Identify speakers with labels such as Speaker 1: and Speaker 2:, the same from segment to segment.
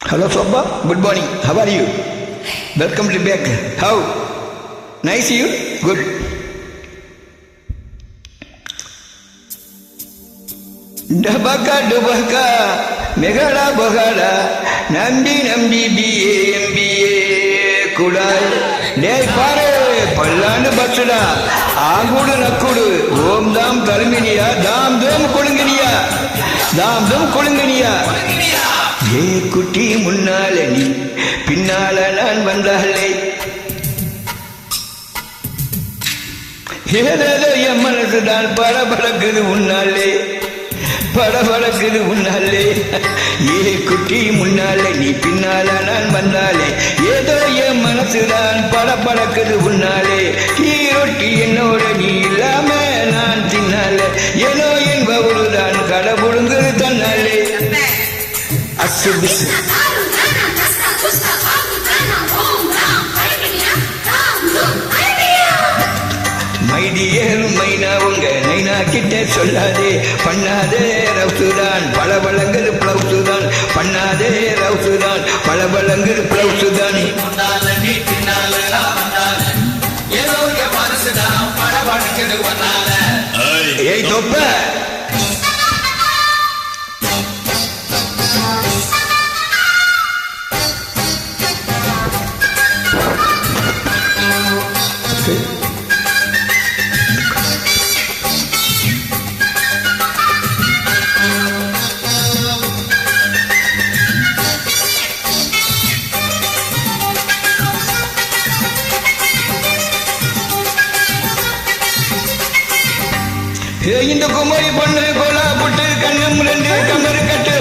Speaker 1: Hello, Sobba. Good morning. How are you? Welcome to back. How? Nice you? Good. Dabaka, Dubaka, Megala, Bagala, Namdi, BA, MBA, Kudai, Day Pare, Palana Batsula, Agudu Nakudu, Om Dam Kalminia, Dam Kulingania. ஏ குட்டி முன்னால நீ பின்னால நான் வந்தாலே ஏதோ என் மனசுதான் படபடக்குது உன்னாலே ஏ குட்டி முன்னால நீ பின்னால நான் வந்தாலே ஏதோ என் மனசுதான் படபடக்குது உன்னாலே ஈரொட்டி என்னோட நீ இல்லாம நான் தின்னால ஏதோ என் பவுருதான் கடவுளுங்குது தன்னாலே அசுபிசு மைடியர் மைனா உங்க நைனா கிட்ட சொல்லாதே பண்ணாதே ரவுசுதான் பளபளங்குது பிளவுசுதான் பண்ணாதே ரவுசுதான் பளபளங்குது பிளவுசுதான் ஏய் தொப்ப இந்த குமரி பொண்ணு கோலா புட்டு கண்ணம் ரெண்டு கமரு கட்டு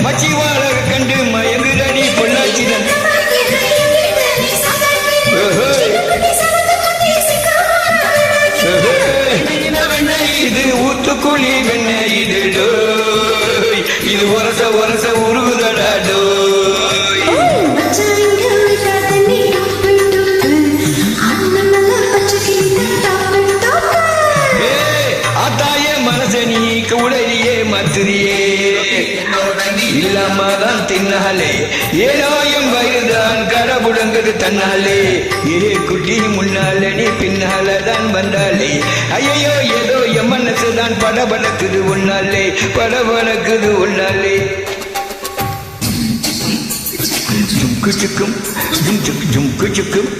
Speaker 1: மச்சி வாழ கண்டு மயங்குதடி பொள்ளாச்சிதன் இது ஊத்துக்குழி வெண்ண இது ஒரச உருகுதடோ இல்லாமதான் தின்னாலே ஏனோ என் வயதுதான் கடவுளுங்குது தன்னாலே ஏ குட்டி முன்னால நீ பின்னாலதான் வந்தாலே ஐயோ ஏதோ என் மனசுதான் படபடக்குது உன்னாலே ஜும்கு சிக்கும் ஜும்கு சிக்கும்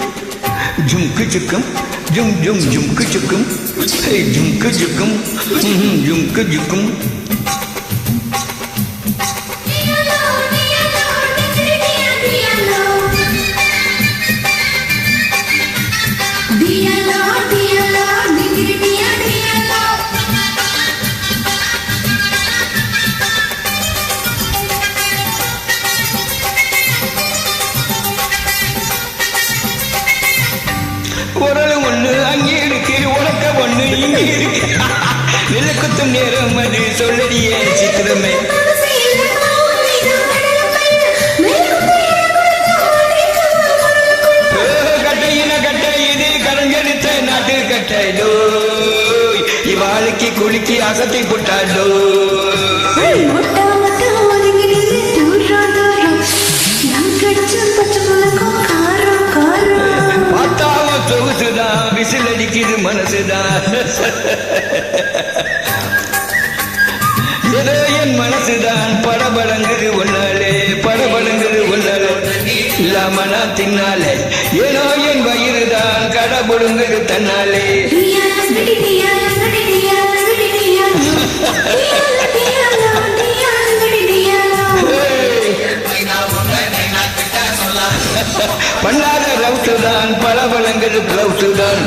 Speaker 1: ஜும்கு சிக்கும் ஜும்கு சிக்கும் ஜும்கு சிக்கும் உரல் ஒண்ணு அங்கே இருக்கு உனக்க ஒண்ணு இங்கே இருக்கு நெல்லுக்குத்தும் நேரம் அது சொல்லடியே சித்திரமே கட்டை இது கரஞ்செடுத்த நாட்டு கட்டோ இவாளுக்கு குலுக்கி அசத்தை போட்டாலோ விசில் அடிக்குது மனசுதான் ஏதோ என் மனசுதான் படபடங்குது ஒன்னாலே இல்லாம நான் தின்னாலே ஏனோ என் வயிறுதான் கடபுடுங்குது தன்னாலே பண்ணாத ரவுசுதான் பளபளங்குது பிளவுசுதான்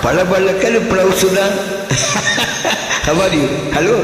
Speaker 1: பளபளக்குது பிளவுசுதான். How are you? Hello.